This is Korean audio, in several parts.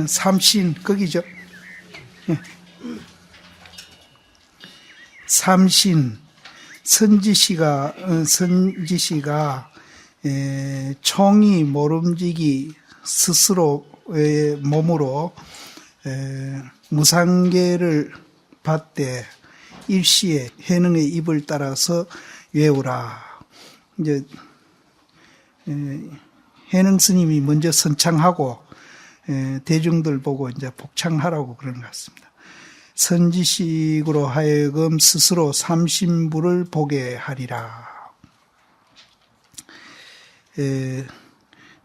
삼신 거기죠. 삼신 선지시가 총이 모름지기 스스로의 몸으로 무상계를 받되 일시에 해능의 입을 따라서 외우라. 이제 해능 스님이 먼저 선창하고 대중들 보고 이제 복창하라고 그런 것 같습니다. 선지식으로 하여금 스스로 삼신부를 보게 하리라.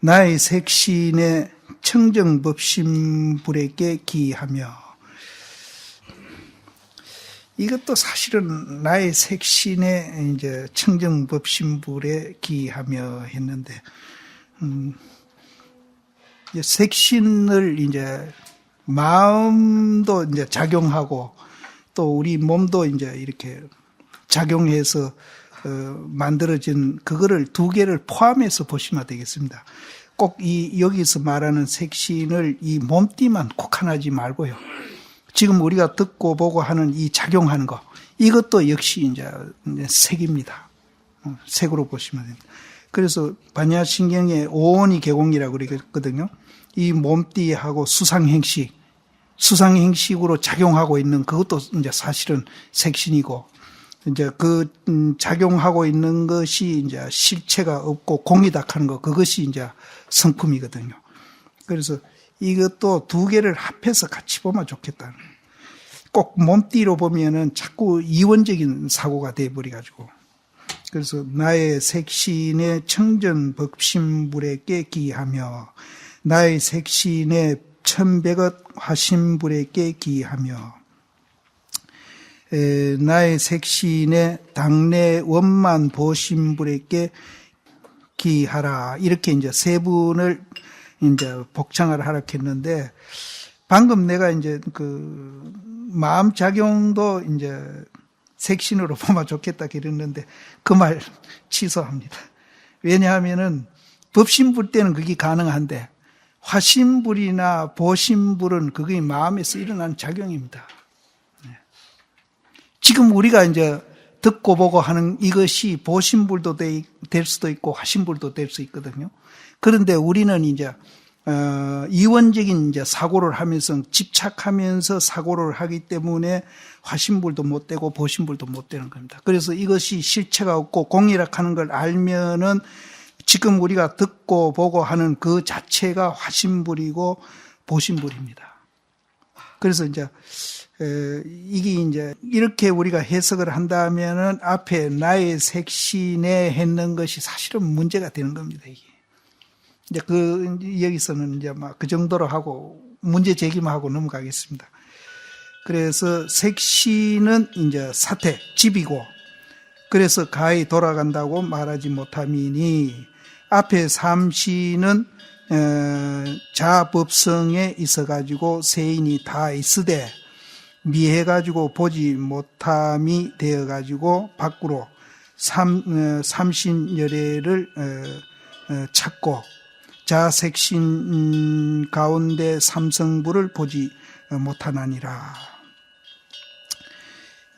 나의 색신의 청정법신불에게 기하며, 이것도 사실은 나의 색신의 이제 청정법신불에 기하며 했는데, 색신을 이제 마음도 이제 작용하고 또 우리 몸도 이제 이렇게 작용해서 만들어진 그거를 두 개를 포함해서 보시면 되겠습니다. 꼭 여기서 말하는 색신을 이 몸띠만 국한하지 말고요. 지금 우리가 듣고 보고 하는 이 작용하는 거, 이것도 역시 이제 색입니다. 색으로 보시면 됩니다. 그래서 반야신경에 오온이 개공이라고 그러거든요. 이 몸띠하고 수상행식으로 작용하고 있는 그것도 이제 사실은 색신이고, 이제 그 작용하고 있는 것이 이제 실체가 없고 공이닥하는 거, 그것이 이제 성품이거든요. 그래서 이것도 두 개를 합해서 같이 보면 좋겠다는. 꼭 몸띠로 보면은 자꾸 이원적인 사고가 돼버려가지고. 그래서 나의 색신의 청전법신불에게 기하며, 나의 색신의 천백억 화신불에게 기하며, 나의 색신의 당내 원만 보신불에게 기하라. 이렇게 이제 세 분을 이제 복창을 하라 했는데, 방금 내가 이제 그 마음 작용도 이제 색신으로 보면 좋겠다 그랬는데 그 말 취소합니다. 왜냐하면은 법신불 때는 그게 가능한데 화신불이나 보신불은 그게 마음에서 일어나는 작용입니다. 지금 우리가 이제 듣고 보고 하는 이것이 보신불도 될 수도 있고 화신불도 될 수 있거든요. 그런데 우리는 이제 이원적인 이제 사고를 하면서 집착하면서 사고를 하기 때문에 화신불도 못 되고 보신불도 못 되는 겁니다. 그래서 이것이 실체가 없고 공이락하는 걸 알면은 지금 우리가 듣고 보고 하는 그 자체가 화신불이고 보신불입니다. 그래서 이제 이게 이제 이렇게 우리가 해석을 한다면은 앞에 나의 색신에 했는 것이 사실은 문제가 되는 겁니다. 이게. 이제 여기서는 이제 막 그 정도로 하고 문제 제기만 하고 넘어가겠습니다. 그래서 색신은 이제 사태, 집이고, 그래서 가히 돌아간다고 말하지 못함이니, 앞에 삼신은 자법성에 있어가지고 세인이 다 있으되 미해가지고 보지 못함이 되어가지고 밖으로 삼신열애를 찾고 자색신 가운데 삼성부를 보지 못하나니라.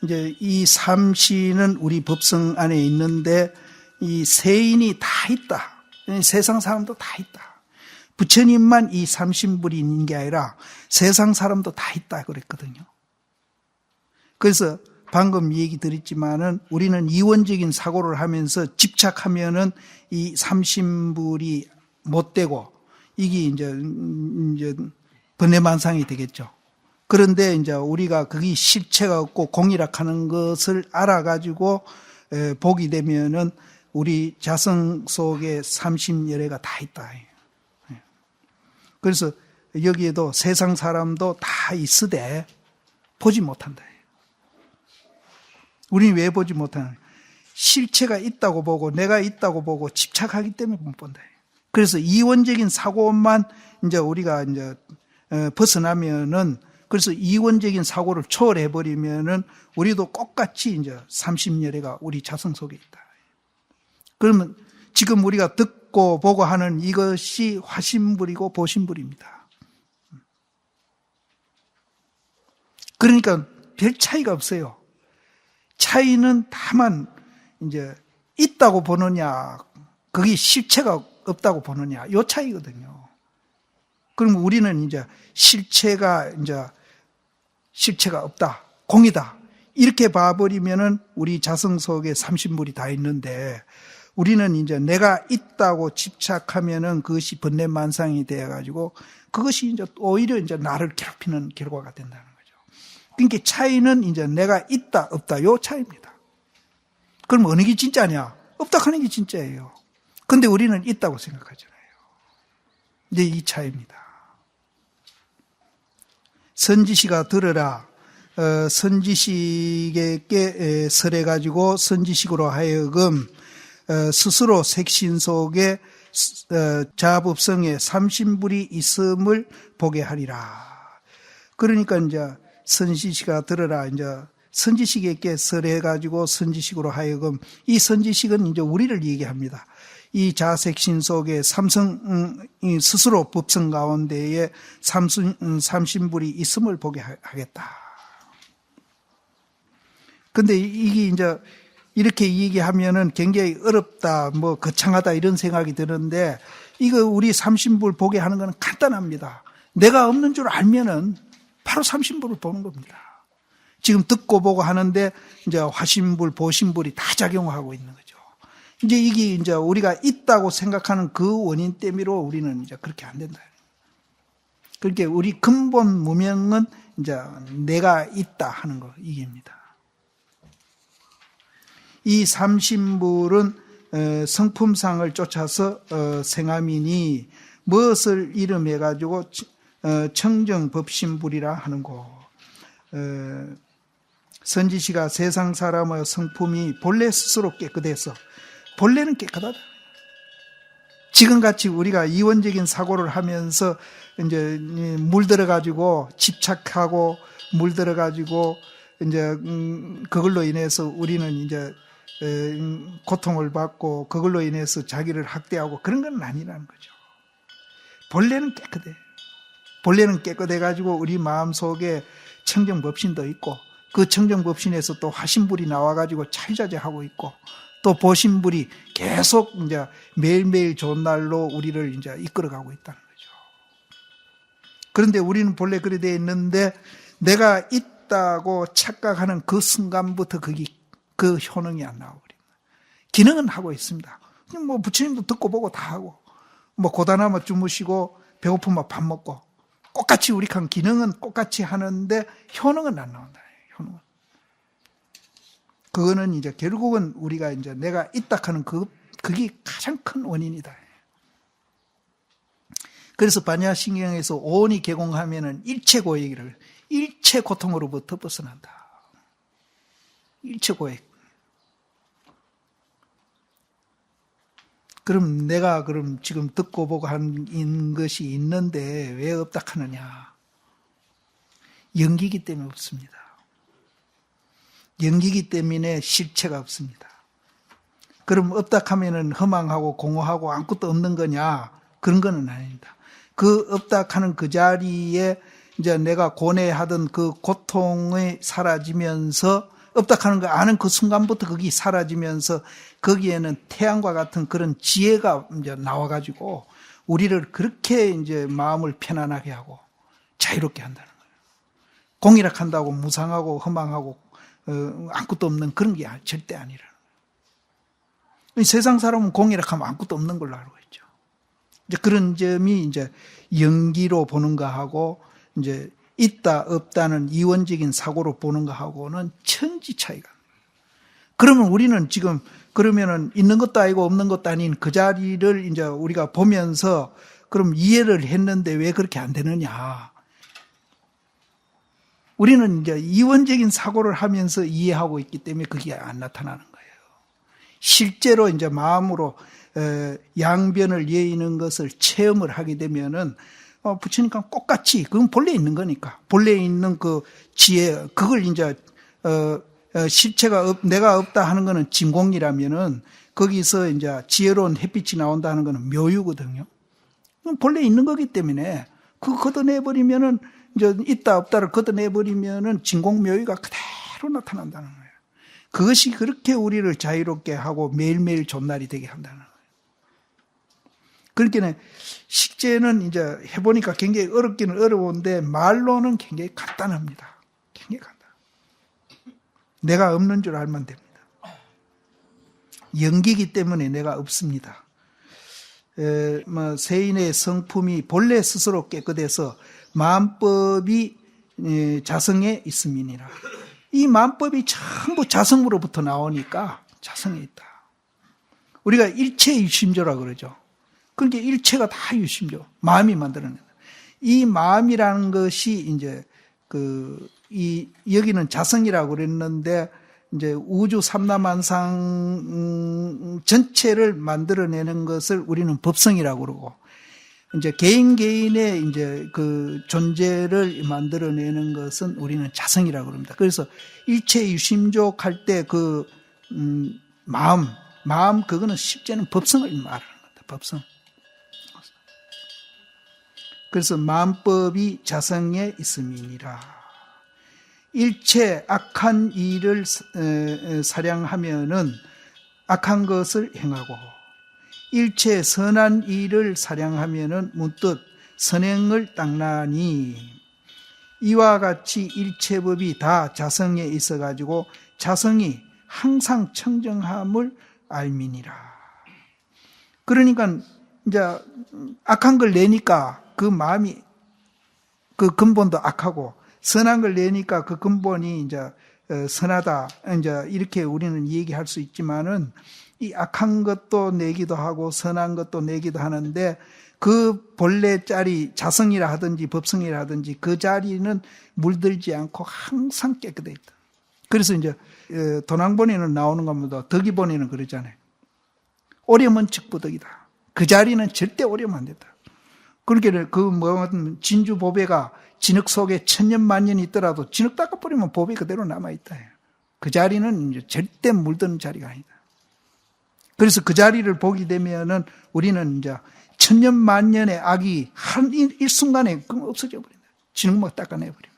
이제 이 삼신은 우리 법성 안에 있는데 이 세인이 다 있다. 세상 사람도 다 있다. 부처님만 이 삼신불이 있는 게 아니라 세상 사람도 다 있다 그랬거든요. 그래서 방금 얘기 드렸지만은 우리는 이원적인 사고를 하면서 집착하면은 이 삼신불이 못 되고 이게 이제 번뇌만상이 되겠죠. 그런데 이제 우리가 그게 실체가 없고 공이락하는 것을 알아가지고 보게 되면은 우리 자성 속에 삼신열애가 다 있다. 그래서 여기에도 세상 사람도 다 있으되 보지 못한다. 우리는 왜 보지 못하냐? 실체가 있다고 보고 내가 있다고 보고 집착하기 때문에 못 본다. 그래서 이원적인 사고만 이제 우리가 이제 벗어나면은, 그래서 이원적인 사고를 초월해 버리면은 우리도 똑같이 이제 삼신열애가 우리 자성 속에 있다. 그러면 지금 우리가 듣고 보고 하는 이것이 화신불이고 보신불입니다. 그러니까 별 차이가 없어요. 차이는 다만 이제 있다고 보느냐, 거기 실체가 없다고 보느냐, 요 차이거든요. 그럼 우리는 이제 실체가 없다, 공이다. 이렇게 봐버리면은 우리 자성 속에 삼신물이 다 있는데, 우리는 이제 내가 있다고 집착하면은 그것이 번뇌만상이 되어가지고 그것이 이제 오히려 이제 나를 괴롭히는 결과가 된다는 거죠. 그러니까 차이는 이제 내가 있다, 없다, 요 차이입니다. 그럼 어느 게 진짜냐? 없다 하는 게 진짜예요. 근데 우리는 있다고 생각하잖아요. 이제 이 차이입니다. 선지시가 들으라. 선지식에게 설해가지고 선지식으로 하여금 스스로 색신 속에 자법성에 삼신불이 있음을 보게 하리라. 그러니까 이제 선지시가 들으라. 이제 선지식에게 설해가지고 선지식으로 하여금, 이 선지식은 이제 우리를 얘기합니다. 이 자색신 속에 스스로 법성 가운데에 삼신불이 있음을 보게 하겠다. 근데 이게 이제 이렇게 얘기하면은 굉장히 어렵다, 뭐 거창하다 이런 생각이 드는데, 이거 우리 삼신불 보게 하는 건 간단합니다. 내가 없는 줄 알면은 바로 삼신불을 보는 겁니다. 지금 듣고 보고 하는데 이제 화신불, 보신불이 다 작용하고 있는 거죠. 이제 이게 이제 우리가 있다고 생각하는 그 원인 때문에 우리는 이제 그렇게 안 된다. 그렇게 우리 근본 무명은 이제 내가 있다 하는 거, 이게입니다. 이 삼신불은 성품상을 쫓아서 생하미니 무엇을 이름해가지고 청정법신불이라 하는고. 선지시가 세상 사람의 성품이 본래 스스로 깨끗해서, 본래는 깨끗하다. 지금같이 우리가 이원적인 사고를 하면서 이제 물들어가지고 집착하고 물들어가지고 이제 그걸로 인해서 우리는 이제 고통을 받고 그걸로 인해서 자기를 학대하고 그런 건 아니라는 거죠. 본래는 깨끗해. 본래는 깨끗해가지고 우리 마음속에 청정법신도 있고, 그 청정법신에서 또 화신불이 나와가지고 차이자제하고 있고, 또 보신불이 계속 이제 매일매일 좋은 날로 우리를 이제 이끌어가고 있다는 거죠. 그런데 우리는 본래 그래 되어 있는데, 내가 있다고 착각하는 그 순간부터 그 효능이 안 나와버립니다. 기능은 하고 있습니다. 뭐 부처님도 듣고 보고 다 하고, 뭐 고단하면 주무시고 배고프면 밥 먹고, 똑같이 우리 한 기능은 똑같이 하는데 효능은 안 나온다. 효능은. 그거는 이제 결국은 우리가 이제 내가 있다 하는 그게 가장 큰 원인이다. 그래서 반야신경에서 오온이 개공하면은 일체 고액을, 일체 고통으로부터 벗어난다. 일체 고액. 그럼 내가 지금 듣고 보고 한 것이 있는데 왜 없다 하느냐? 연기기 때문에 없습니다. 연기기 때문에 실체가 없습니다. 그럼 없다 하면은 허망하고 공허하고 아무것도 없는 거냐? 그런 거는 아닙니다. 그 없다 하는 그 자리에 이제 내가 고뇌하던 그 고통이 사라지면서, 없다 하는 거 아는 그 순간부터 그게 사라지면서 거기에는 태양과 같은 그런 지혜가 이제 나와가지고 우리를 그렇게 이제 마음을 편안하게 하고 자유롭게 한다는 거예요. 공이락한다고 무상하고 허망하고 아무것도 없는 그런 게 절대 아니라는 거예요. 세상 사람은 공이락하면 아무것도 없는 걸로 알고 있죠. 이제 그런 점이 이제 연기로 보는 거하고 이제 있다 없다는 이원적인 사고로 보는 거하고는 천지 차이가. 그러면 우리는 지금 그러면은 있는 것도 아니고 없는 것도 아닌 그 자리를 이제 우리가 보면서 그럼 이해를 했는데 왜 그렇게 안 되느냐? 우리는 이제 이원적인 사고를 하면서 이해하고 있기 때문에 그게 안 나타나는 거예요. 실제로 이제 마음으로 양변을 예의는 것을 체험을 하게 되면은 부처님과 똑같이, 그건 본래 있는 거니까. 본래 있는 그 지혜, 그걸 이제, 실체가 내가 없다 하는 거는 진공이라면은, 거기서 이제 지혜로운 햇빛이 나온다 하는 거는 묘유거든요. 본래 있는 거기 때문에, 그거 걷어내버리면은, 이제 있다 없다를 걷어내버리면은 진공묘유가 그대로 나타난다는 거예요. 그것이 그렇게 우리를 자유롭게 하고 매일매일 좋은 날이 되게 한다는 거예요. 그렇게 식재는 이제 해보니까 굉장히 어렵기는 어려운데 말로는 굉장히 간단합니다. 굉장히 간단. 내가 없는 줄 알면 됩니다. 연기이기 때문에 내가 없습니다. 세인의 성품이 본래 스스로 깨끗해서 마음법이 자성에 있음이니라. 이 마음법이 전부 자성으로부터 나오니까 자성에 있다. 우리가 일체 유심조라 그러죠. 그러니까 일체가 다 유심조. 마음이 만들어낸다. 이 마음이라는 것이 이제 여기는 자성이라고 그랬는데 이제 우주 삼라만상 전체를 만들어내는 것을 우리는 법성이라고 그러고, 이제 개인의 이제 그 존재를 만들어내는 것은 우리는 자성이라고 그럽니다. 그래서 일체 유심족 할 때 마음 그거는 실제는 법성을 말하는 겁니다. 법성. 그래서 마음법이 자성에 있음이니라. 일체 악한 일을 사량하면은 악한 것을 행하고, 일체 선한 일을 사량하면은 문득 선행을 닦나니, 이와 같이 일체법이 다 자성에 있어가지고 자성이 항상 청정함을 알미니라. 그러니까 이제 악한 걸 내니까 그 마음이 그 근본도 악하고, 선한 걸 내니까 그 근본이 이제 선하다. 이제 이렇게 우리는 얘기할 수 있지만은 이 악한 것도 내기도 하고 선한 것도 내기도 하는데 그 본래 자리 자성이라 하든지 법성이라 하든지 그 자리는 물들지 않고 항상 깨끗해 있다. 그래서 이제 도낭본에는 나오는 겁니다. 덕이본에는 그러잖아요. 오려면 즉부덕이다. 그 자리는 절대 오려면 안 된다. 그렇게 진주 보배가 진흙 속에 천년 만년이 있더라도 진흙 닦아버리면 보배 그대로 남아있다. 그 자리는 이제 절대 물드는 자리가 아니다. 그래서 그 자리를 보게 되면은 우리는 이제 천년 만년의 악이 한 일순간에 없어져 버린다. 진흙만 닦아내버리면.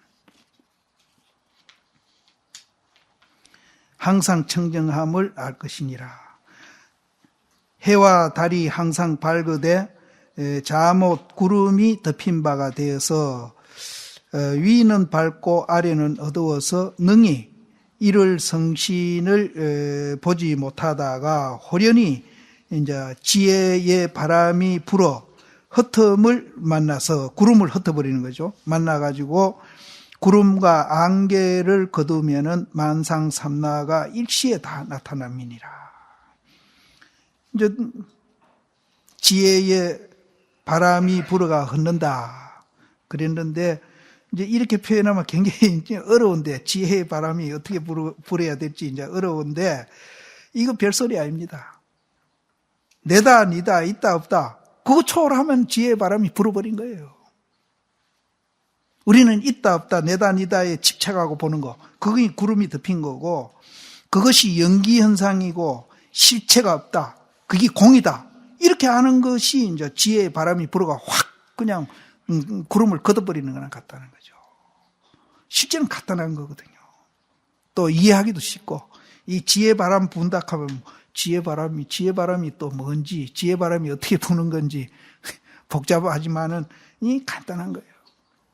항상 청정함을 알 것이니라. 해와 달이 항상 밝으되 잠옷 구름이 덮인 바가 되어서 위는 밝고 아래는 어두워서 능히 이를 성신을 보지 못하다가 호련히 이제 지혜의 바람이 불어 흩음을 만나서 구름을 흩어버리는 거죠. 만나가지고 구름과 안개를 거두면은 만상삼라가 일시에 다 나타남이니라. 이제 지혜의 바람이 불어가 흩는다 그랬는데, 이제 이렇게 표현하면 굉장히 어려운데, 지혜의 바람이 어떻게 불어야 될지 이제 어려운데, 이거 별소리 아닙니다. 내다, 니다, 있다, 없다. 그거 초월하면 지혜의 바람이 불어버린 거예요. 우리는 있다, 없다, 내다, 니다에 집착하고 보는 거. 그게 구름이 덮인 거고, 그것이 연기현상이고, 실체가 없다. 그게 공이다. 이렇게 하는 것이 이제 지혜의 바람이 불어가 확 그냥 구름을 걷어버리는 거랑 같다는 거죠. 실제는 간단한 거거든요. 또 이해하기도 쉽고, 이 지혜 바람 분다 하면 지혜 바람이 또 뭔지, 지혜 바람이 어떻게 부는 건지 복잡하지만은 이 간단한 거예요.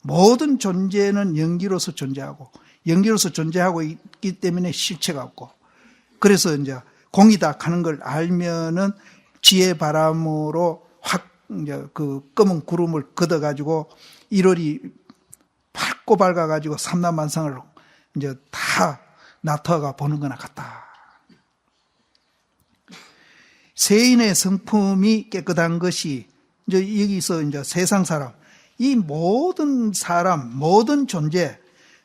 모든 존재는 연기로서 존재하고, 연기로서 존재하고 있기 때문에 실체가 없고, 그래서 이제 공이다 하는 걸 알면은 지혜 바람으로 확 이제 그 검은 구름을 걷어가지고 1월이 밝고 밝아가지고 삼라만상을 이제 다 나타가 보는 거나 같다. 세인의 성품이 깨끗한 것이 이제 여기서 이제 세상 사람, 이 모든 사람, 모든 존재,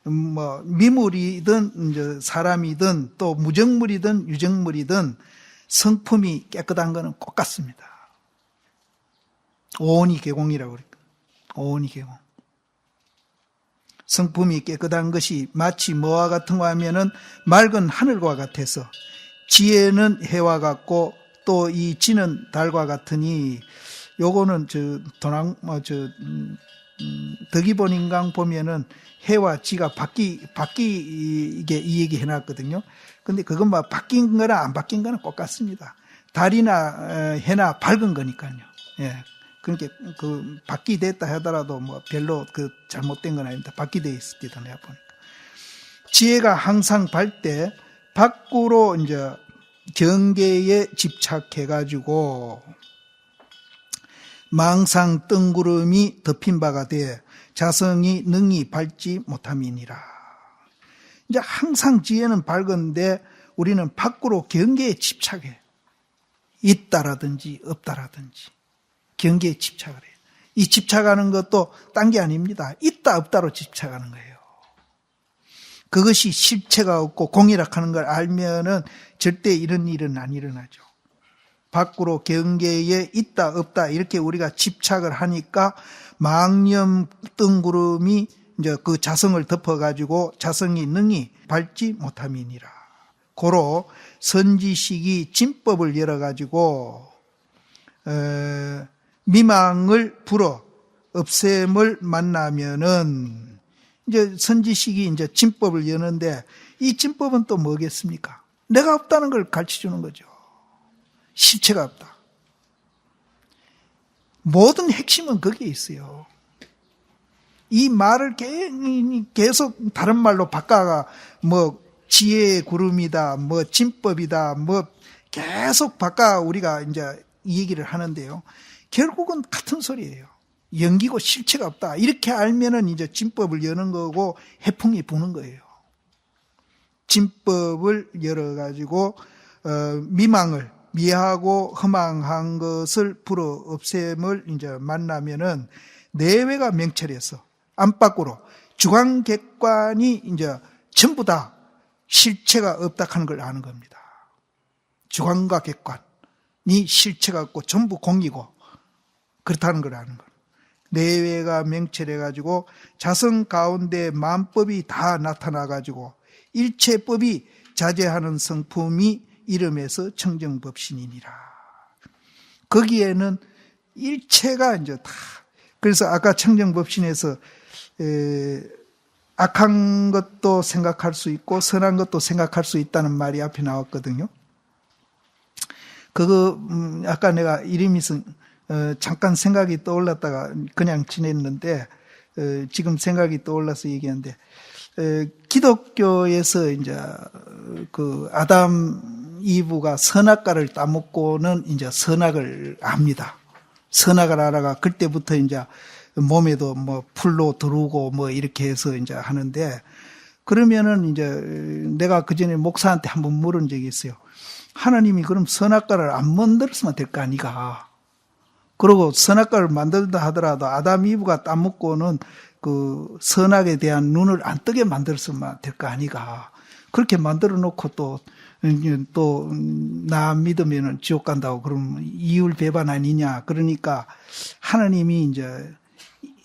미물이든 이제 사람이든 또 무정물이든 유정물이든 성품이 깨끗한 것은 꼭 같습니다. 오온이 개공이라고 그랬거든요. 오온이 개공. 성품이 깨끗한 것이 마치 뭐와 같은가 하면은 맑은 하늘과 같아서, 지혜는 해와 같고 또 이 지는 달과 같으니, 요거는 덕이본인강 보면은 해와 지가 바뀌게 이 얘기 해놨거든요. 근데 그건 뭐 바뀐 거나 안 바뀐 거나 똑같습니다. 달이나 해나 밝은 거니까요. 예. 그러니까 그 바뀌됐다 하더라도 뭐 별로 그 잘못된 건 아닙니다. 바뀌돼 있을지도 내가 보니까. 지혜가 항상 밝되 밖으로 이제 경계에 집착해가지고 망상 뜬구름이 덮인 바가 돼 자성이 능히 밟지 못함이니라. 이제 항상 지혜는 밝은데 우리는 밖으로 경계에 집착해. 있다라든지 없다라든지 경계에 집착을 해요. 이 집착하는 것도 딴 게 아닙니다. 있다 없다로 집착하는 거예요. 그것이 실체가 없고 공이락하는 걸 알면은 절대 이런 일은 안 일어나죠. 밖으로 경계에 있다 없다 이렇게 우리가 집착을 하니까 망념 뜬구름이 이제 그 자성을 덮어가지고 자성이 능히 밟지 못함이니라. 고로 선지식이 진법을 열어가지고 미망을 불어 없앰을 만나면은 이제 선지식이 이제 진법을 여는데 이 진법은 또 뭐겠습니까? 내가 없다는 걸 가르쳐 주는 거죠. 실체가 없다. 모든 핵심은 거기에 있어요. 이 말을 계속 다른 말로 바꿔가 뭐 지혜의 구름이다, 뭐 진법이다, 뭐 계속 바꿔 우리가 이제 이 얘기를 하는데요. 결국은 같은 소리예요. 연기고 실체가 없다. 이렇게 알면은 이제 진법을 여는 거고 해풍이 부는 거예요. 진법을 열어가지고 미망을 미하고 허망한 것을 불어 없앰을 이제 만나면은 내외가 명철해서 안팎으로 주관객관이 이제 전부 다 실체가 없다 하는 걸 아는 겁니다. 주관과 객관이 실체가 없고 전부 공이고 그렇다는 걸 아는 거예요. 내외가 명철해가지고 자성 가운데 만법이 다 나타나가지고 일체법이 자제하는 성품이 이름에서 청정법신이니라. 거기에는 일체가 이제 다. 그래서 아까 청정법신에서 악한 것도 생각할 수 있고 선한 것도 생각할 수 있다는 말이 앞에 나왔거든요. 그거 아까 내가 이름이 잠깐 생각이 떠올랐다가 그냥 지냈는데 지금 생각이 떠올라서 얘기하는데 기독교에서 이제 그 아담 이브가 선악과를 따먹고는 이제 선악을 압니다. 선악을 알아가 그때부터 이제 몸에도 뭐 풀로 들어오고 뭐 이렇게 해서 이제 하는데 그러면은 이제 내가 그 전에 목사한테 한번 물은 적이 있어요. 하나님이 그럼 선악과를 안 만들었으면 될 거 아니가. 그리고 선악과를 만들다 하더라도 아담 이브가 따먹고는 그 선악에 대한 눈을 안 뜨게 만들었으면 될 거 아니가. 그렇게 만들어 놓고 또 나 믿으면은 지옥 간다고 그러면 이율 배반 아니냐. 그러니까 하나님이 이제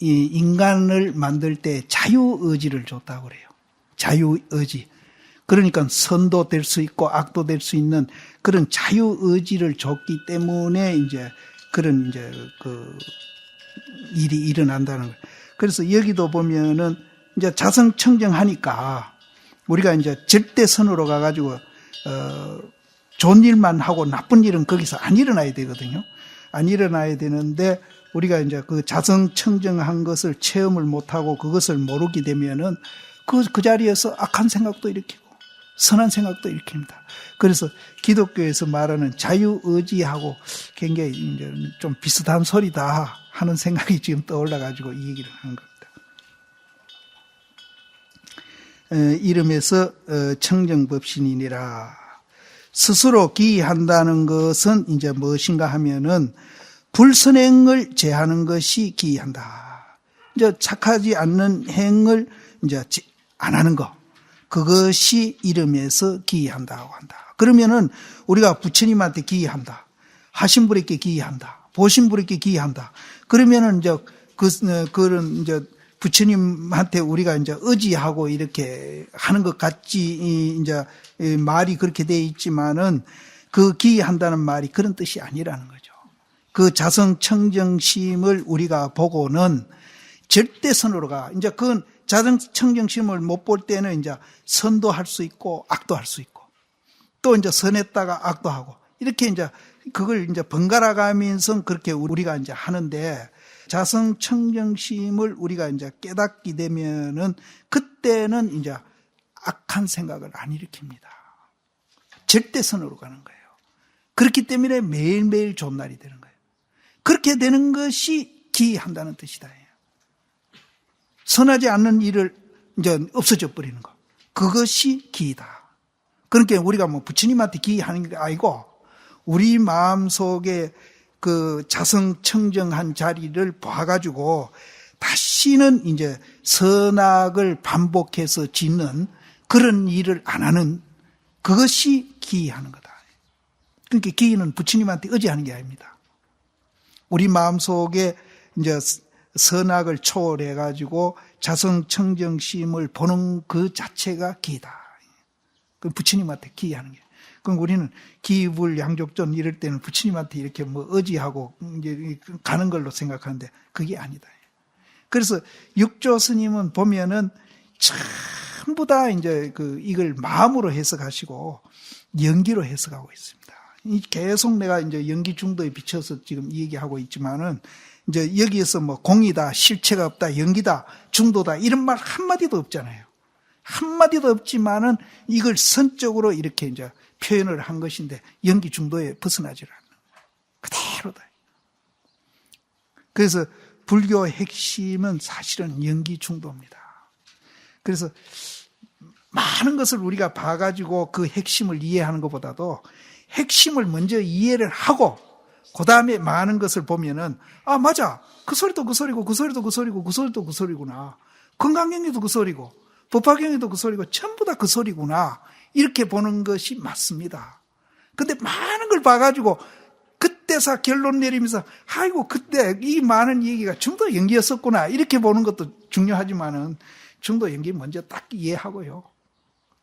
이 인간을 만들 때 자유의지를 줬다고 그래요. 자유의지. 그러니까 선도 될 수 있고 악도 될 수 있는 그런 자유의지를 줬기 때문에 이제 그런 이제 그 일이 일어난다는 거예요. 그래서 여기도 보면은 이제 자성청정하니까 우리가 이제 절대선으로 가가지고 좋은 일만 하고 나쁜 일은 거기서 안 일어나야 되거든요. 안 일어나야 되는데 우리가 이제 그 자성청정한 것을 체험을 못하고 그것을 모르게 되면은 그 자리에서 악한 생각도 일으키고 선한 생각도 일으킵니다. 그래서 기독교에서 말하는 자유의지하고 굉장히 이제 좀 비슷한 소리다 하는 생각이 지금 떠올라가지고 이 얘기를 하는 겁니다. 이름에서 청정법신이니라. 스스로 기이한다는 것은 이제 무엇인가 하면은 불선행을 제하는 것이 기이한다. 이제 착하지 않는 행을 이제 안 하는 거. 그것이 이름에서 기이한다고 한다. 그러면은 우리가 부처님한테 기이한다. 하신 분에게 기이한다. 보신 분에게 기이한다. 그러면은 이제 그런 이제 부처님한테 우리가 이제 의지하고 이렇게 하는 것 같지 이제 말이 그렇게 돼 있지만은 그 기이한다는 말이 그런 뜻이 아니라는 거죠. 그 자성청정심을 우리가 보고는 절대선으로 가. 이제 그건 자성청정심을 못 볼 때는 이제 선도 할 수 있고 악도 할 수 있고 또 이제 선했다가 악도 하고 이렇게 이제 그걸 이제 번갈아 가면서 그렇게 우리가 이제 하는데 자성청정심을 우리가 이제 깨닫게 되면은 그때는 이제 악한 생각을 안 일으킵니다. 절대선으로 가는 거예요. 그렇기 때문에 매일매일 좋은 날이 되는 거예요. 그렇게 되는 것이 기한다는 뜻이다. 선하지 않는 일을 이제 없어져 버리는 거. 그것이 기이다. 그러니까 우리가 뭐 부처님한테 기하는 게 아니고 우리 마음 속에 그 자성청정한 자리를 봐가지고 다시는 이제 선악을 반복해서 짓는 그런 일을 안 하는 그것이 기하는 거다. 그러니까 기는 부처님한테 의지하는 게 아닙니다. 우리 마음 속에 이제 선악을 초월해가지고 자성청정심을 보는 그 자체가 기다. 그 부처님한테 기하는 게. 그럼 우리는 기불 양족전 이럴 때는 부처님한테 이렇게 뭐 의지하고 이제 가는 걸로 생각하는데 그게 아니다. 그래서 육조 스님은 보면은 전부 다 이제 이걸 마음으로 해석하시고 연기로 해석하고 있습니다. 계속 내가 이제 연기 중도에 비춰서 지금 얘기하고 있지만은 이제 여기에서 뭐 공이다, 실체가 없다, 연기다, 중도다 이런 말 한마디도 없잖아요. 한마디도 없지만은 이걸 선적으로 이렇게 이제 표현을 한 것인데 연기 중도에 벗어나지를 않는 거예요. 그대로다. 그래서 불교의 핵심은 사실은 연기 중도입니다. 그래서 많은 것을 우리가 봐가지고 그 핵심을 이해하는 것보다도 핵심을 먼저 이해를 하고 그 다음에 많은 것을 보면은 아 맞아 그 소리도 그 소리고 그 소리도 그 소리고 그 소리도 그 소리구나 건강경에도 그 소리고 법화경에도 그 소리고 전부 다 그 소리구나 이렇게 보는 것이 맞습니다. 근데 많은 걸 봐가지고 그때서 결론 내리면서 아이고 그때 이 많은 얘기가 중도 연기였었구나 이렇게 보는 것도 중요하지만은 중도 연기 먼저 딱 이해하고요.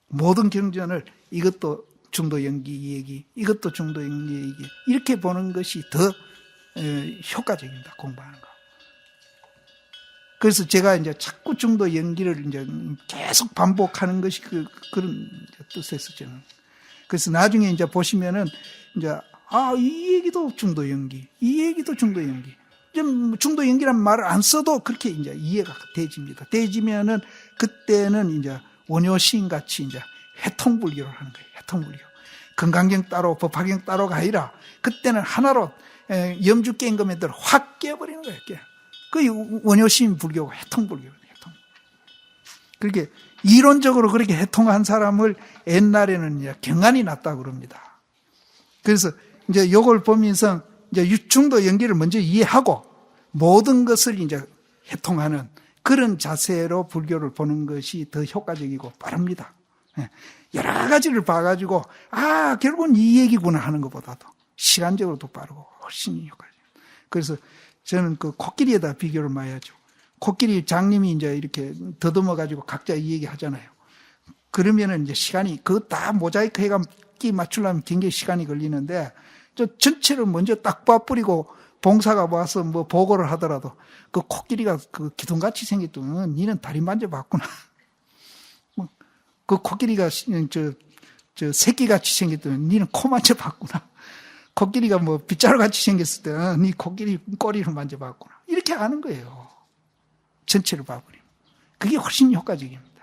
모든 경전을 이것도 중도 연기 얘기, 이것도 중도 연기 얘기 이렇게 보는 것이 더 효과적입니다. 공부하는 거. 그래서 제가 이제 자꾸 중도 연기를 이제 계속 반복하는 것이 그런 뜻에서 저는. 그래서 나중에 이제 보시면은 이제 이 얘기도 중도 연기, 이 얘기도 중도 연기. 중도 연기란 말을 안 써도 그렇게 이제 이해가 되집니다. 되지면은 그때는 이제 원효시인 같이 이제 해통불교를 하는 거예요. 해통불교. 건강경 따로 법화경 따로가 아니라 그때는 하나로 염주 깬 것들 확 깨버리는 거예요. 그 원효시인 불교가 해통불교예요. 해통. 그렇게 이론적으로 그렇게 해통한 사람을 옛날에는 이제 경안이 났다고 그럽니다. 그래서 이제 요걸 보면서 이제 중도 연기를 먼저 이해하고 모든 것을 이제 해통하는 그런 자세로 불교를 보는 것이 더 효과적이고 빠릅니다. 여러 가지를 봐가지고 결국은 이 얘기구나 하는 것보다도 시간적으로도 빠르고 훨씬 효과적이에요. 그래서 저는 그 코끼리에다 비교를 많이 하죠. 코끼리 장님이 이제 이렇게 더듬어가지고 각자 이 얘기 하잖아요. 그러면은 이제 시간이 그거 다 모자이크 해가 끼 맞추려면 굉장히 시간이 걸리는데 저 전체를 먼저 딱 봐뿌리고 봉사가 와서 뭐 보고를 하더라도 그 코끼리가 그 기둥같이 생겼더니 니는 다리 만져봤구나. 그 코끼리가 저 새끼같이 생겼더니 니는 코 만져봤구나. 코끼리가 뭐 빗자루같이 생겼을 때 니 코끼리 꼬리를 만져봤구나. 이렇게 아는 거예요. 전체를 봐버리면. 그게 훨씬 효과적입니다.